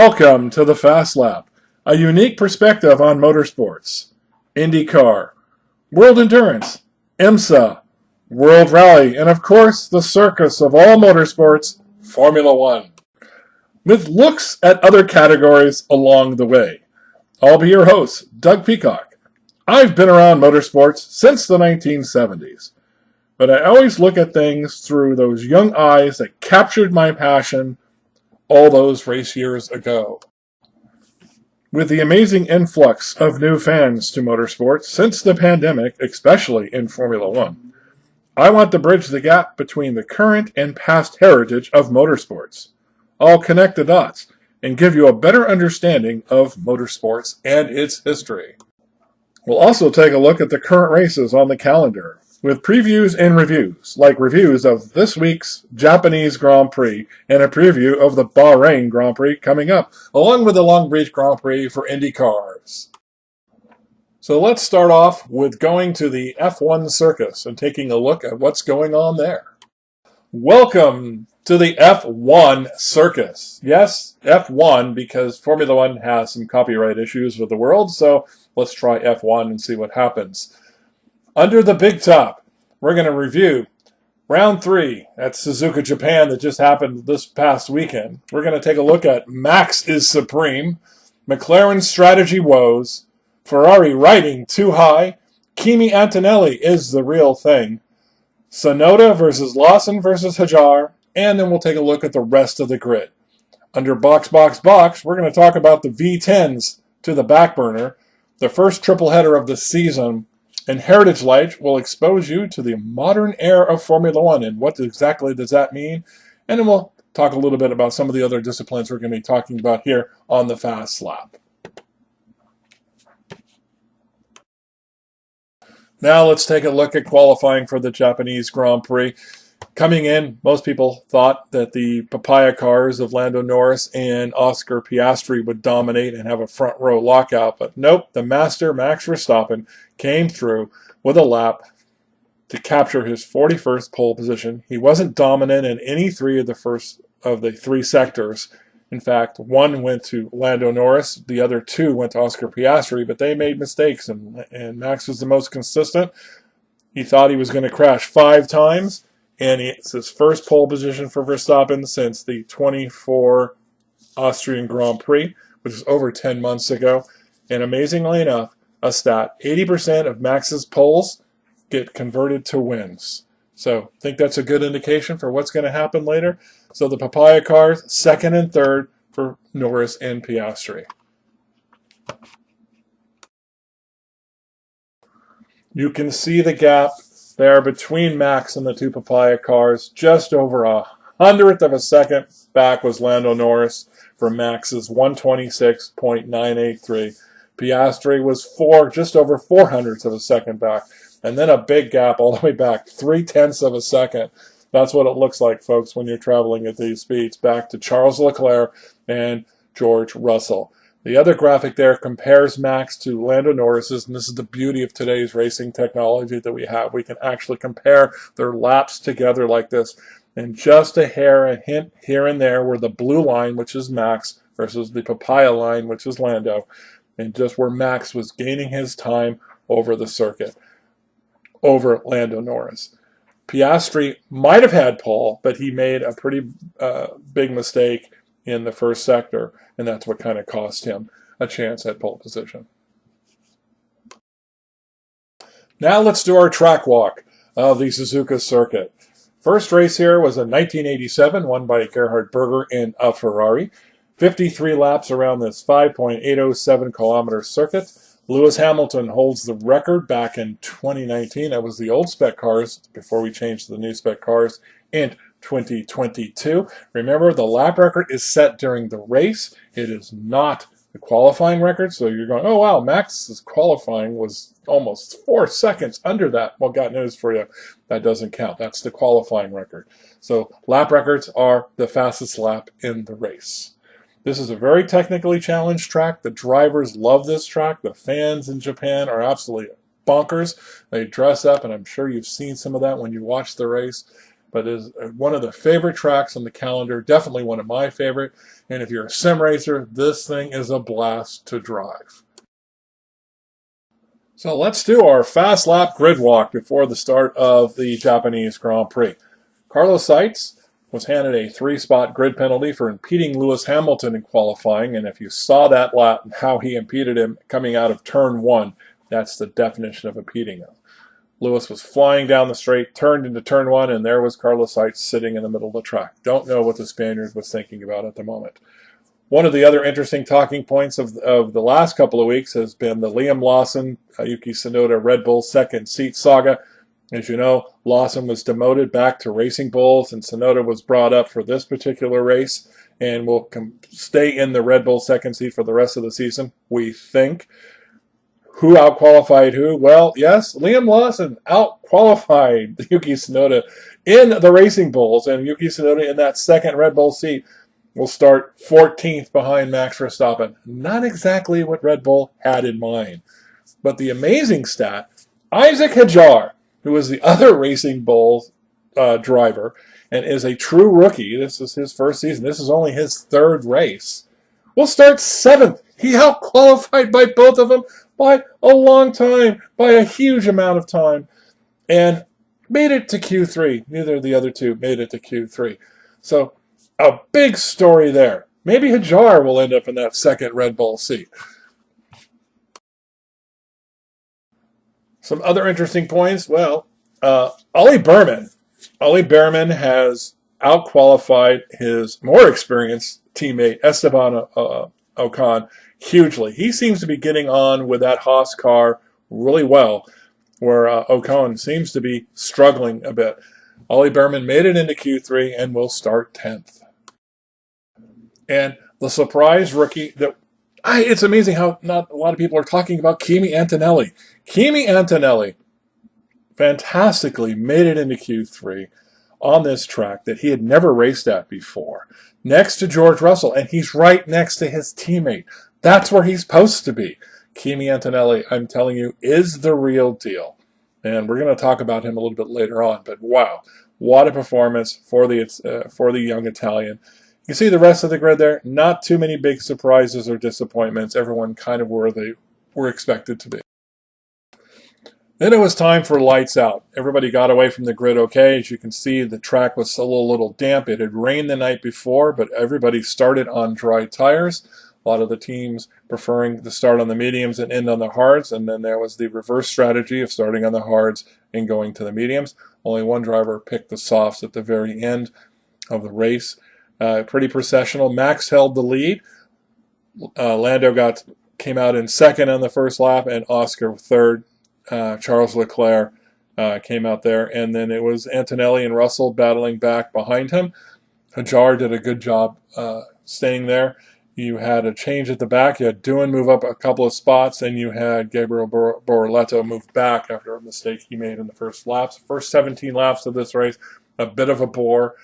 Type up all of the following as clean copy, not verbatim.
Welcome to the Fast Lap, a unique perspective on motorsports, IndyCar, World Endurance, IMSA, World Rally, and of course the circus of all motorsports, Formula One, with looks at other categories along the way. I'll be your host, Doug Peacock. I've been around motorsports since the 1970s, but I always look at things through those young eyes that captured my passion all those race years ago. With the amazing influx of new fans to motorsports since the pandemic, especially in Formula One, I want to bridge the gap between the current and past heritage of motorsports. I'll connect the dots and give you a better understanding of motorsports and its history. We'll also take a look at the current races on the calendar, with previews and reviews, like reviews of this week's Japanese Grand Prix and a preview of the Bahrain Grand Prix coming up, along with the Long Beach Grand Prix for Indy cars. So let's start off with going to the F1 circus and taking a look at what's going on there. Welcome to the F1 circus. Yes, F1, because Formula One has some copyright issues with the world, so let's try F1 and see what happens. Under the big top, we're going to review Round 3 at Suzuka, Japan that just happened this past weekend. We're going to take a look at Max is Supreme, McLaren's strategy woes, Ferrari riding too high, Kimi Antonelli is the real thing, Sonoda versus Lawson versus Hajar, and then we'll take a look at the rest of the grid. Under Box, we're going to talk about the V10s to the back burner, the first triple header of the season, and Heritage Light will expose you to the modern era of Formula One and what exactly does that mean. And then we'll talk a little bit about some of the other disciplines we're going to be talking about here on the Fast Lap. Now let's take a look at qualifying for the Japanese Grand Prix. Coming in, most people thought that the papaya cars of Lando Norris and Oscar Piastri would dominate and have a front row lockout, but nope, the master Max Verstappen came through with a lap to capture his 41st pole position. He wasn't dominant in any three of the three sectors. In fact, one went to Lando Norris, the other two went to Oscar Piastri, but they made mistakes, and Max was the most consistent. He thought he was going to crash 5 times. And it's his first pole position for Verstappen since the 24 Austrian Grand Prix, which was over 10 months ago. And amazingly enough, a stat, 80% of Max's poles get converted to wins. So I think that's a good indication for what's going to happen later. So the papaya cars, 2nd and 3rd for Norris and Piastri. You can see the gap there between Max and the two papaya cars, just over 100th of a second back was Lando Norris for Max's 126.983. Piastri was just over 400ths of a second back, and then a big gap all the way back, 0.3 of a second. That's what it looks like, folks, when you're traveling at these speeds, back to Charles Leclerc and George Russell. The other graphic there compares Max to Lando Norris's, and this is the beauty of today's racing technology that we have. We can actually compare their laps together like this, and just a hint here and there where the blue line, which is Max, versus the papaya line, which is Lando, and just where Max was gaining his time over the circuit, over Lando Norris. Piastri might have had pole, but he made a pretty big mistake in the first sector, and that's what kind of cost him a chance at pole position. Now let's do our track walk of the Suzuka circuit. First race here was in 1987, won by Gerhard Berger in a Ferrari. 53 laps around this 5.807 kilometer circuit. Lewis Hamilton holds the record back in 2019. That was the old spec cars before we changed to the new spec cars in 2022. Remember, the lap record is set during the race. It is not the qualifying record. So you're going, oh wow, Max's qualifying was almost 4 seconds under that. Well, got news for you. That doesn't count. That's the qualifying record. So lap records are the fastest lap in the race. This is a very technically challenged track. The drivers love this track. The fans in Japan are absolutely bonkers. They dress up, and I'm sure you've seen some of that when you watch the race. but is one of the favorite tracks on the calendar, definitely one of my favorite. And if you're a sim racer, this thing is a blast to drive. So let's do our fast lap grid walk before the start of the Japanese Grand Prix. Carlos Sainz was handed a 3-spot grid penalty for impeding Lewis Hamilton in qualifying, and if you saw that lap and how he impeded him coming out of turn 1, that's the definition of impeding him. Lewis was flying down the straight, turned into turn 1, and there was Carlos Sainz sitting in the middle of the track. Don't know what the Spaniard was thinking about at the moment. One of the other interesting talking points of the last couple of weeks has been the Liam Lawson, Yuki Tsunoda Red Bull second seat saga. As you know, Lawson was demoted back to Racing Bulls, and Tsunoda was brought up for this particular race and will stay in the Red Bull second seat for the rest of the season, we think. Who outqualified who? Well, yes, Liam Lawson outqualified Yuki Tsunoda in the Racing Bulls, and Yuki Tsunoda in that second Red Bull seat will start 14th behind Max Verstappen. Not exactly what Red Bull had in mind. But the amazing stat, Isaac Hadjar, who is the other Racing Bulls driver and is a true rookie, this is his first season, this is only his third race, will start 7th. He out-qualified by both of them by a long time, by a huge amount of time, and made it to Q3. Neither of the other two made it to Q3. So, a big story there. Maybe Hadjar will end up in that second Red Bull seat. Some other interesting points. Well, Ollie Behrman has outqualified his more experienced teammate Esteban Ocon hugely. He seems to be getting on with that Haas car really well, where Ocon seems to be struggling a bit. Ollie Behrman made it into Q3 and will start 10th. And the surprise rookie that it's amazing how not a lot of people are talking about Kimi Antonelli. Kimi Antonelli fantastically made it into Q3 on this track that he had never raced at before, next to George Russell, and he's right next to his teammate. That's where he's supposed to be. Kimi Antonelli, I'm telling you, is the real deal. And we're going to talk about him a little bit later on, but wow, what a performance for the young Italian. You can see the rest of the grid there. Not too many big surprises or disappointments. Everyone kind of where they were expected to be. Then it was time for lights out. Everybody got away from the grid okay. As you can see, the track was a little damp. It had rained the night before, but everybody started on dry tires. A lot of the teams preferring to start on the mediums and end on the hards, and then there was the reverse strategy of starting on the hards and going to the mediums. Only one driver picked the softs at the very end of the race. Pretty processional. Max held the lead. Lando came out in second on the first lap, and Oscar third. Charles Leclerc came out there, and then it was Antonelli and Russell battling back behind him. Hadjar did a good job staying there. You had a change at the back. You had Doohan move up a couple of spots, and you had Gabriel Borletto move back after a mistake he made in the first laps. First 17 laps of this race, a bit of a bore.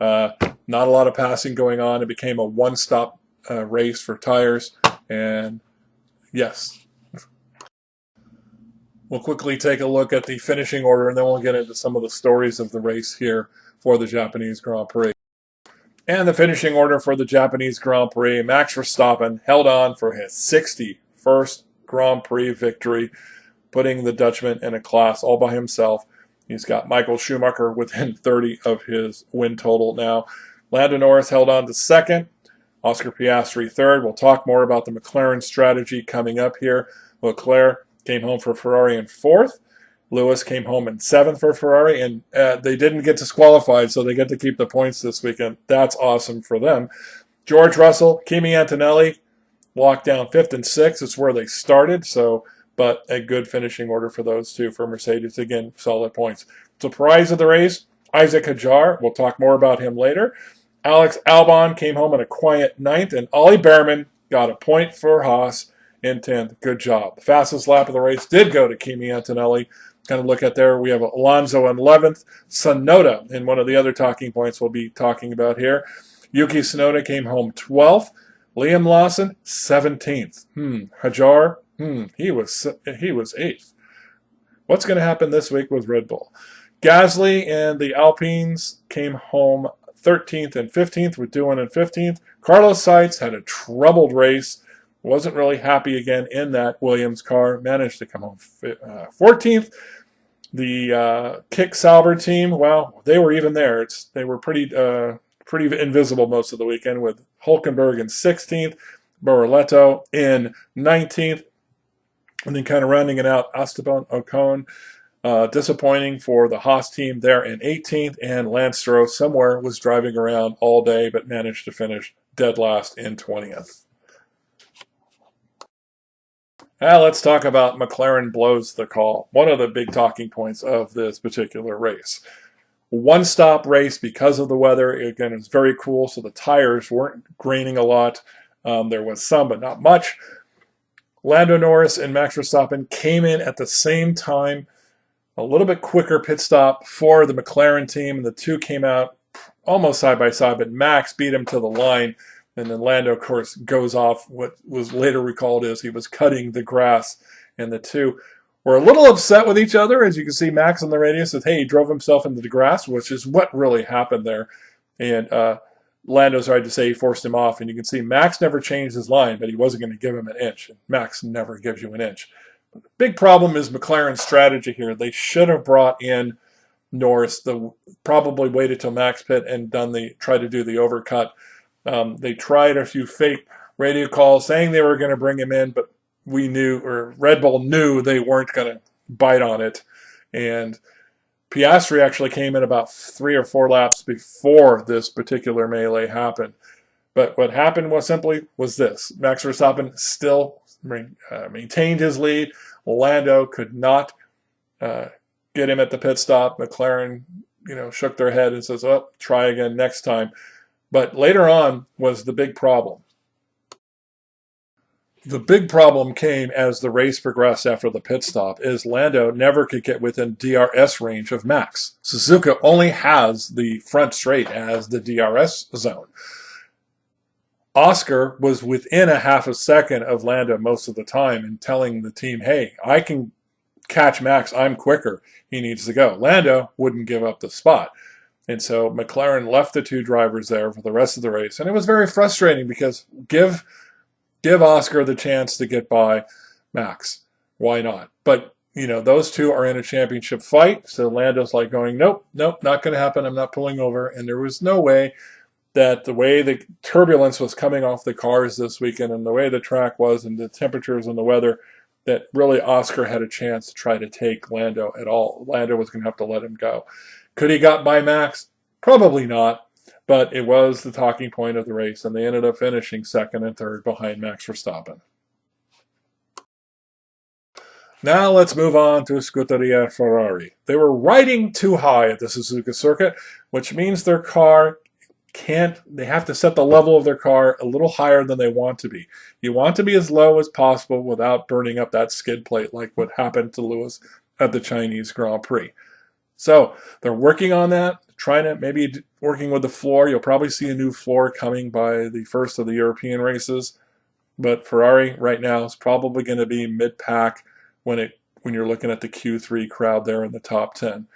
Not a lot of passing going on. It became a one-stop race for tires, and yes. We'll quickly take a look at the finishing order, and then we'll get into some of the stories of the race here for the Japanese Grand Prix. And the finishing order for the Japanese Grand Prix, Max Verstappen held on for his 61st Grand Prix victory, putting the Dutchman in a class all by himself. He's got Michael Schumacher within 30 of his win total now. Lando Norris held on to second. Oscar Piastri third. We'll talk more about the McLaren strategy coming up here. Leclerc came home for Ferrari in fourth. Lewis came home in seventh for Ferrari, and they didn't get disqualified, so they get to keep the points this weekend. That's awesome for them. George Russell, Kimi Antonelli locked down fifth and sixth. It's where they started, but a good finishing order for those two for Mercedes. Again, solid points. Surprise of the race, Isaac Hadjar. We'll talk more about him later. Alex Albon came home in a quiet ninth, and Ollie Behrman got a point for Haas in 10th. Good job. The fastest lap of the race did go to Kimi Antonelli. Kind of look at there, we have Alonso in 11th. Tsunoda, in one of the other talking points we'll be talking about here. Yuki Tsunoda came home 12th. Liam Lawson, 17th. Hadjar, he was 8th. What's going to happen this week with Red Bull? Gasly and the Alpines came home 13th and 15th with Doohan in 15th. Carlos Sainz had a troubled race. Wasn't really happy again in that Williams car. Managed to come home 14th. The Kick Sauber team, well, they were even there. They were pretty invisible most of the weekend, with Hulkenberg in 16th, Bortoleto in 19th, and then kind of rounding it out, Esteban Ocon. Disappointing for the Haas team there in 18th, and Lance Stroll somewhere was driving around all day but managed to finish dead last in 20th. Now let's talk about McLaren blows the call. One of the big talking points of this particular race. One-stop race because of the weather. Again, it was very cool, so the tires weren't graining a lot. There was some, but not much. Lando Norris and Max Verstappen came in at the same time. A little bit quicker pit stop for the McLaren team, and the two came out almost side by side, but Max beat him to the line, and then Lando, of course, goes off. What was later recalled is he was cutting the grass, and the two were a little upset with each other. As you can see, Max on the radio says, hey, he drove himself into the grass, which is what really happened there. And Lando's tried to say he forced him off, and you can see Max never changed his line, but he wasn't going to give him an inch. Max never gives you an inch. Big problem is McLaren's strategy here. They should have brought in Norris. Probably waited till Max pit and tried to do the overcut. They tried a few fake radio calls saying they were going to bring him in, but Red Bull knew they weren't going to bite on it. And Piastri actually came in about 3 or 4 laps before this particular melee happened. But what happened was this. Max Verstappen still maintained his lead. Lando could not get him at the pit stop. McLaren, shook their head and says, "Oh, try again next time." But later on was the big problem. The big problem came as the race progressed after the pit stop, is Lando never could get within DRS range of Max. Suzuka only has the front straight as the DRS zone. Oscar was within a half a second of Lando most of the time and telling the team, hey, I can catch Max, I'm quicker, he needs to go. Lando wouldn't give up the spot. And so McLaren left the two drivers there for the rest of the race. And it was very frustrating because give Oscar the chance to get by Max. Why not? But, those two are in a championship fight. So Lando's like going, nope, not going to happen. I'm not pulling over. And there was no way that the way the turbulence was coming off the cars this weekend and the way the track was and the temperatures and the weather, that really Oscar had a chance to try to take Lando at all. Lando was going to have to let him go. Could he got by Max? Probably not, but it was the talking point of the race, and they ended up finishing second and third behind Max Verstappen. Now let's move on to Scuderia Ferrari. They were riding too high at the Suzuka circuit, which means their car they have to set the level of their car a little higher than they want to be. You want to be as low as possible without burning up that skid plate like what happened to Lewis at the Chinese Grand Prix. So they're working on that, trying to maybe working with the floor. You'll probably see a new floor coming by the first of the European races. But Ferrari right now is probably going to be mid-pack when you're looking at the Q3 crowd there in the top 10.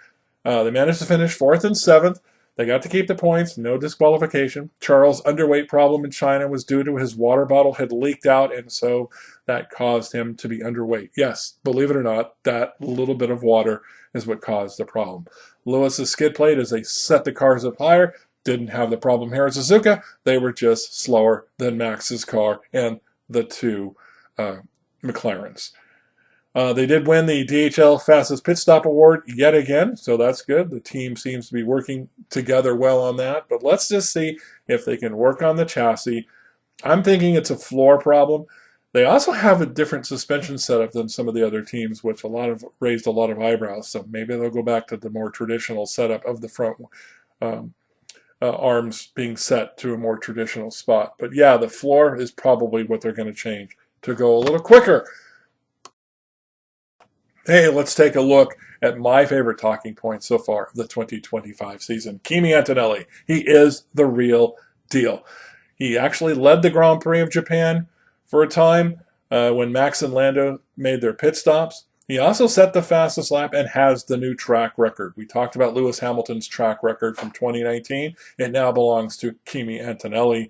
They managed to finish 4th and 7th. They got to keep the points, no disqualification. Charles' underweight problem in China was due to his water bottle had leaked out, and so that caused him to be underweight. Yes, believe it or not, that little bit of water is what caused the problem. Lewis's skid plate, as they set the cars up higher, didn't have the problem here at Suzuka. They were just slower than Max's car and the two McLarens. They did win the DHL Fastest Pit Stop Award yet again, so that's good. The team seems to be working together well on that. But let's just see if they can work on the chassis. I'm thinking it's a floor problem. They also have a different suspension setup than some of the other teams, which raised a lot of eyebrows. So maybe they'll go back to the more traditional setup of the front arms being set to a more traditional spot. But yeah, the floor is probably what they're going to change to go a little quicker. Hey, let's take a look at my favorite talking point so far of the 2025 season. Kimi Antonelli. He is the real deal. He actually led the Grand Prix of Japan for a time when Max and Lando made their pit stops. He also set the fastest lap and has the new track record. We talked about Lewis Hamilton's track record from 2019. It now belongs to Kimi Antonelli.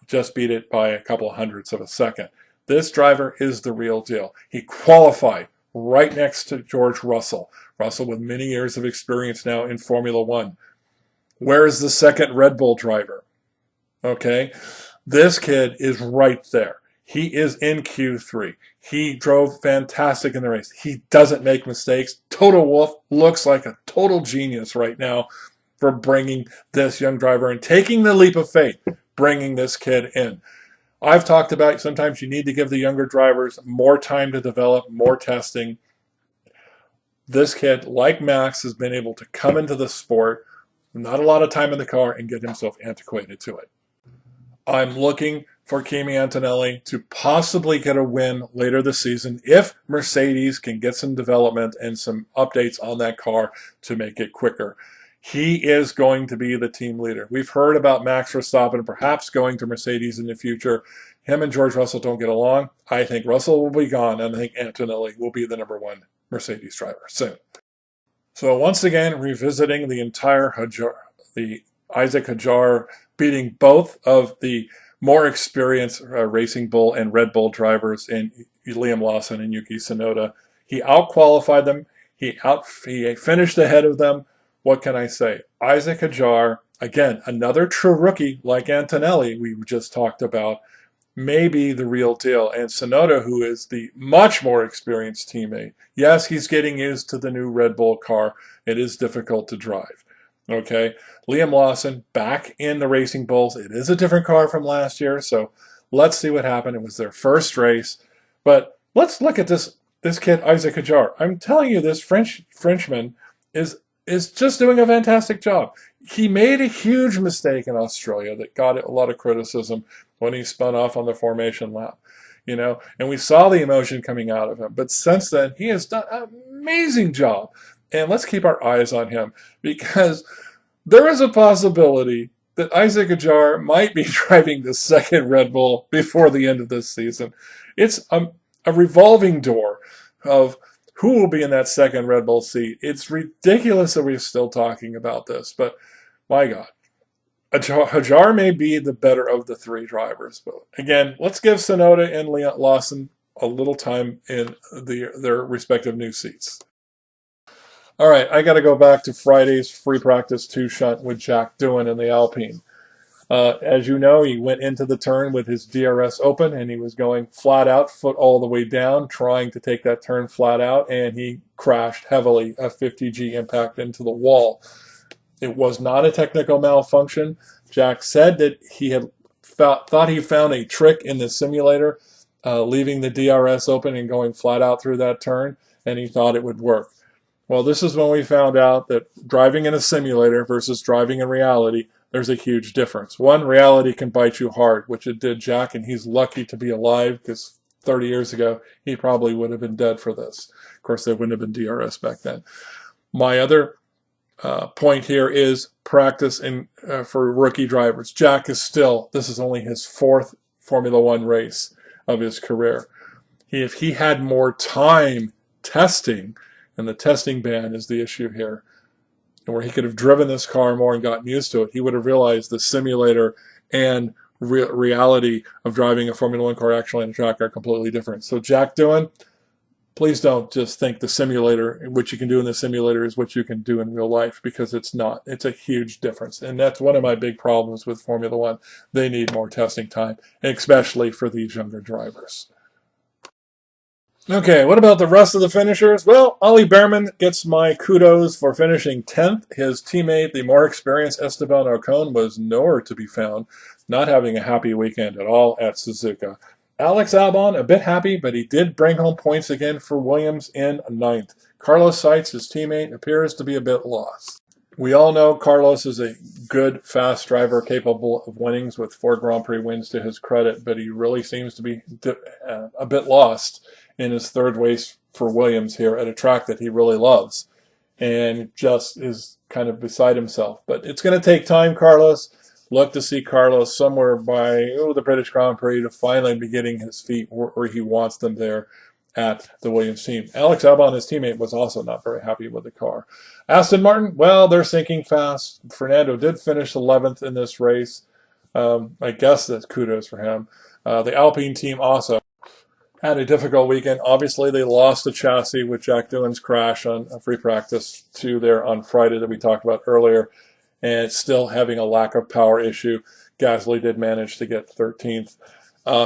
Just beat it by a couple of hundredths of a second. This driver is the real deal. He qualified right next to George Russell. Russell with many years of experience now in Formula One. Where is the second Red Bull driver? Okay, this kid is right there. He is in Q3. He drove fantastic in the race. He doesn't make mistakes. Toto Wolff looks like a total genius right now for bringing this young driver and taking the leap of faith, bringing this kid in. I've talked about sometimes you need to give the younger drivers more time to develop, more testing. This kid, like Max, has been able to come into the sport, not a lot of time in the car, and get himself antiquated to it. I'm looking for Kimi Antonelli to possibly get a win later this season if Mercedes can get some development and some updates on that car to make it quicker. He is going to be the team leader. We've heard about Max Verstappen perhaps going to Mercedes in the future. Him and George Russell don't get along. I think Russell will be gone, and I think Antonelli will be the number one Mercedes driver soon. So once again, revisiting the entire Isaac Hadjar beating both of the more experienced Racing Bull and Red Bull drivers in Liam Lawson and Yuki Tsunoda. He outqualified them. He finished ahead of them. What can I say? Isaac Hadjar, again, another true rookie like Antonelli we just talked about, may be the real deal. And Tsunoda, who is the much more experienced teammate, yes, he's getting used to the new Red Bull car. It is difficult to drive. Okay, Liam Lawson back in the Racing Bulls. It is a different car from last year, so let's see what happened. It was their first race. But let's look at this kid, Isaac Hadjar. I'm telling you, this Frenchman is just doing a fantastic job. He made a huge mistake in Australia that got a lot of criticism when he spun off on the formation lap. And we saw the emotion coming out of him. But since then, he has done an amazing job. And let's keep our eyes on him, because there is a possibility that Isaac Hadjar might be driving the second Red Bull before the end of this season. It's a revolving door of who will be in that second Red Bull seat. It's ridiculous that we're still talking about this, but my God. Hadjar may be the better of the three drivers. But again, let's give Tsunoda and Lawson a little time in their respective new seats. All right, I got to go back to Friday's free practice two-shunt with Jack Doohan in the Alpine. As you know, he went into the turn with his DRS open, and he was going flat out, foot all the way down, trying to take that turn flat out, and he crashed heavily, a 50G impact into the wall. It was not a technical malfunction. Jack said that he had thought he found a trick in the simulator, leaving the DRS open and going flat out through that turn, and he thought it would work. Well, this is when we found out that driving in a simulator versus driving in reality, there's a huge difference. One, reality can bite you hard, which it did Jack, and he's lucky to be alive because 30 years ago, he probably would have been dead for this. Of course, there wouldn't have been DRS back then. My other point here is practice for rookie drivers. Jack is this is only his fourth Formula One race of his career. If he had more time testing, and the testing ban is the issue here, and where he could have driven this car more and gotten used to it, he would have realized the simulator and reality of driving a Formula One car actually on a track are completely different. So Jack Doohan, please don't just think the simulator, what you can do in the simulator is what you can do in real life, because it's not. It's a huge difference. And that's one of my big problems with Formula One. They need more testing time, especially for these younger drivers. Okay, what about the rest of the finishers? Well, Ollie Behrman gets my kudos for finishing 10th. His teammate, the more experienced Esteban Ocon, was nowhere to be found, not having a happy weekend at all at Suzuka. Alex Albon, a bit happy, but he did bring home points again for Williams in 9th. Carlos Sainz, his teammate, appears to be a bit lost. We all know Carlos is a good, fast driver capable of winnings with 4 Grand Prix wins to his credit, but he really seems to be a bit lost in his third race for Williams here at a track that he really loves, and just is kind of beside himself. But it's going to take time, Carlos. Look to see Carlos somewhere by the British Grand Prix to finally be getting his feet where he wants them there. at the Williams team. Alex Albon, his teammate, was also not very happy with the car. Aston Martin, well, they're sinking fast. Fernando did finish 11th in this race. I guess that's kudos for him. The Alpine team also had a difficult weekend. Obviously, they lost the chassis with Jack Doohan's crash on a free practice 2 there on Friday that we talked about earlier, and it's still having a lack of power issue. Gasly did manage to get 13th.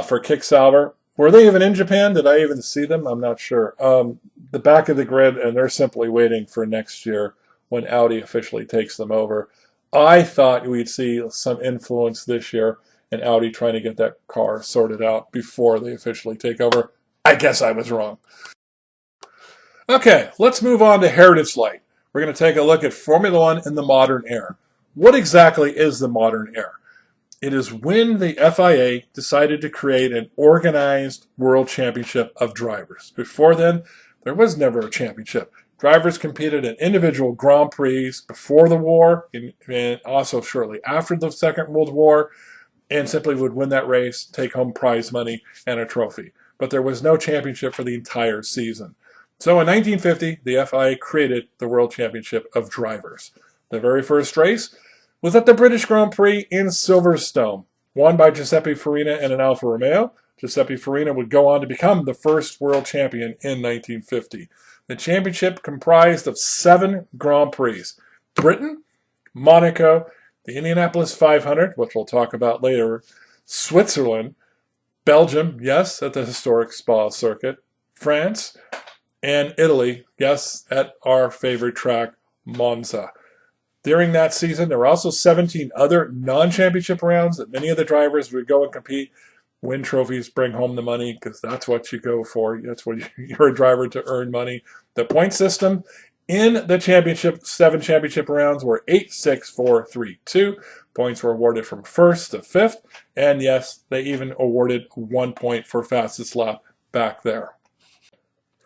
For Kick-Sauber, were they even in Japan? Did I even see them? I'm not sure. The back of the grid, and they're simply waiting for next year when Audi officially takes them over. I thought we'd see some influence this year in Audi trying to get that car sorted out before they officially take over. I guess I was wrong. Okay, let's move on to Heritage Light. We're going to take a look at Formula One in the modern era. What exactly is the modern era? It is when the FIA decided to create an organized world championship of drivers. Before then, there was never a championship. Drivers competed in individual Grand Prix before the war and also shortly after the Second World War, and simply would win that race, take home prize money and a trophy. But there was no championship for the entire season. So in 1950, the FIA created the World Championship of Drivers. The very first race was at the British Grand Prix in Silverstone, won by Giuseppe Farina and an Alfa Romeo. Giuseppe Farina would go on to become the first world champion in 1950. The championship comprised of 7 Grand Prix: Britain, Monaco, the Indianapolis 500, which we'll talk about later, Switzerland, Belgium, yes, at the historic Spa circuit, France, and Italy, yes, at our favorite track, Monza. During that season, there were also 17 other non-championship rounds that many of the drivers would go and compete, win trophies, bring home the money, because that's what you go for. That's what you're a driver to earn money. The point system in the championship, 7 championship rounds were 8, 6, 4, 3, 2. Points were awarded from 1st to 5th, and yes, they even awarded 1 point for fastest lap back there.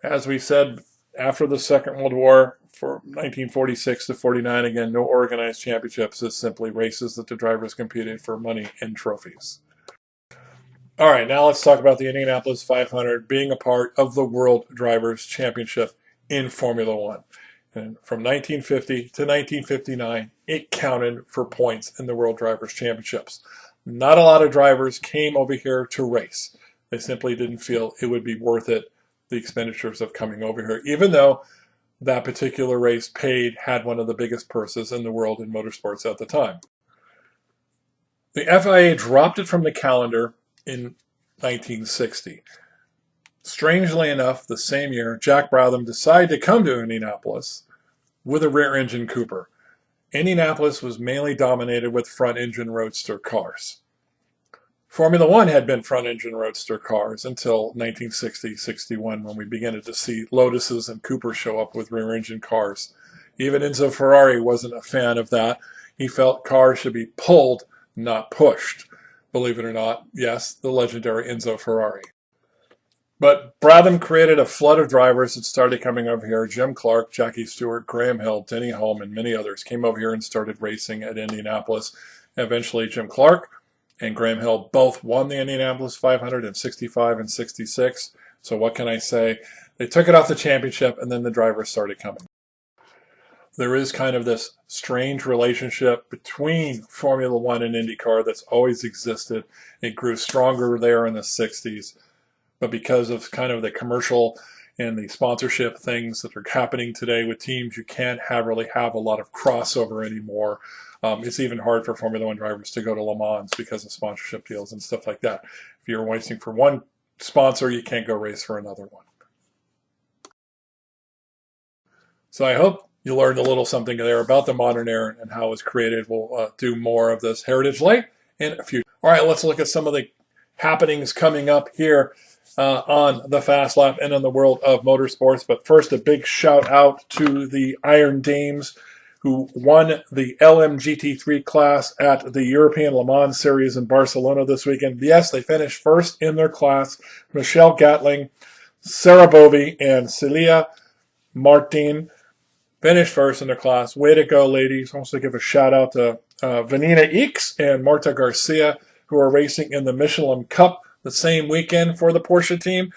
As we said, after the Second World War, for 1946 to 49, again, no organized championships. It's simply races that the drivers competed for money and trophies. All right, now let's talk about the Indianapolis 500 being a part of the World Drivers' Championship in Formula One. And from 1950 to 1959, it counted for points in the World Drivers' Championships. Not a lot of drivers came over here to race. They simply didn't feel it would be worth it, the expenditures of coming over here, even though that particular race had one of the biggest purses in the world in motorsports at the time. The FIA dropped it from the calendar in 1960. Strangely enough, the same year, Jack Brabham decided to come to Indianapolis with a rear-engine Cooper. Indianapolis was mainly dominated with front-engine roadster cars. Formula One had been front-engine roadster cars until 1960-61, when we began to see Lotuses and Coopers show up with rear-engine cars. Even Enzo Ferrari wasn't a fan of that. He felt cars should be pulled, not pushed. Believe it or not, yes, the legendary Enzo Ferrari. But Brabham created a flood of drivers that started coming over here. Jim Clark, Jackie Stewart, Graham Hill, Denny Hulme, and many others came over here and started racing at Indianapolis. Eventually, Jim Clark and Graham Hill both won the Indianapolis 500 in 65 and 66. So what can I say? They took it off the championship, and then the drivers started coming. There is kind of this strange relationship between Formula One and IndyCar that's always existed. It grew stronger there in the 60s. But because of kind of the commercial and the sponsorship things that are happening today with teams, you can't really have a lot of crossover anymore. It's even hard for Formula One drivers to go to Le Mans because of sponsorship deals and stuff like that. If you're racing for one sponsor, you can't go race for another one. So I hope you learned a little something there about the modern era and how it was created. We'll do more of this Heritage Light in a few. All right, let's look at some of the happenings coming up here on the Fast Lap and in the world of motorsports. But first, a big shout out to the Iron Dames, who won the LMGT3 class at the European Le Mans Series in Barcelona this weekend. Yes, they finished first in their class. Michelle Gatling, Sarah Bovey, and Celia Martin finished first in their class. Way to go, ladies. I want to give a shout out to Vanina Eeks and Marta Garcia, who are racing in the Michelin Cup the same weekend for the Porsche team.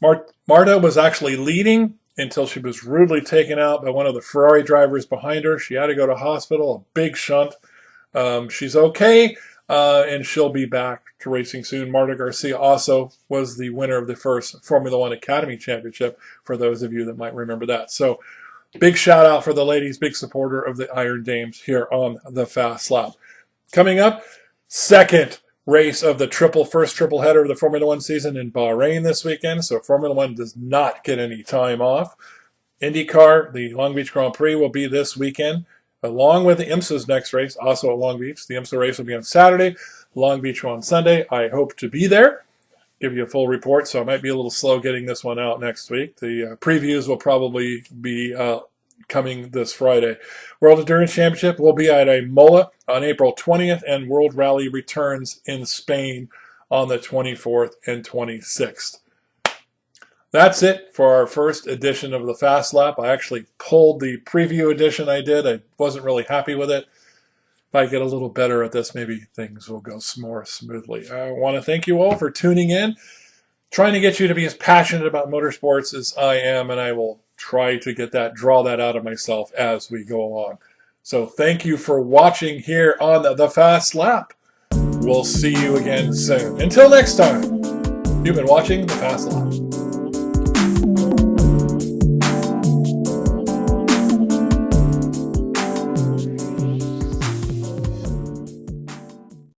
Marta was actually leading until she was rudely taken out by one of the Ferrari drivers behind her. She had to go to hospital, a big shunt. She's okay, and she'll be back to racing soon. Marta Garcia also was the winner of the first Formula One Academy Championship, for those of you that might remember that. So big shout out for the ladies, big supporter of the Iron Dames here on the Fast Lap. Coming up, second race of the first triple header of the Formula One season in Bahrain this weekend. So Formula One does not get any time off. IndyCar, the Long Beach Grand Prix, will be this weekend, along with the IMSA's next race, also at Long Beach. The IMSA race will be on Saturday, Long Beach on Sunday. I hope to be there, give you a full report, so I might be a little slow getting this one out next week. The previews will probably be coming this Friday. World Endurance Championship will be at Imola on April 20th, and World Rally returns in Spain on the 24th and 26th. That's it for our first edition of the Fast Lap. I actually pulled the preview edition I did. I wasn't really happy with it. If I get a little better at this, maybe things will go more smoothly. I want to thank you all for tuning in, trying to get you to be as passionate about motorsports as I am, and I will try to draw that out of myself as we go along. So thank you for watching here on the Fast Lap. We'll see you again soon. Until next time, you've been watching the Fast Lap.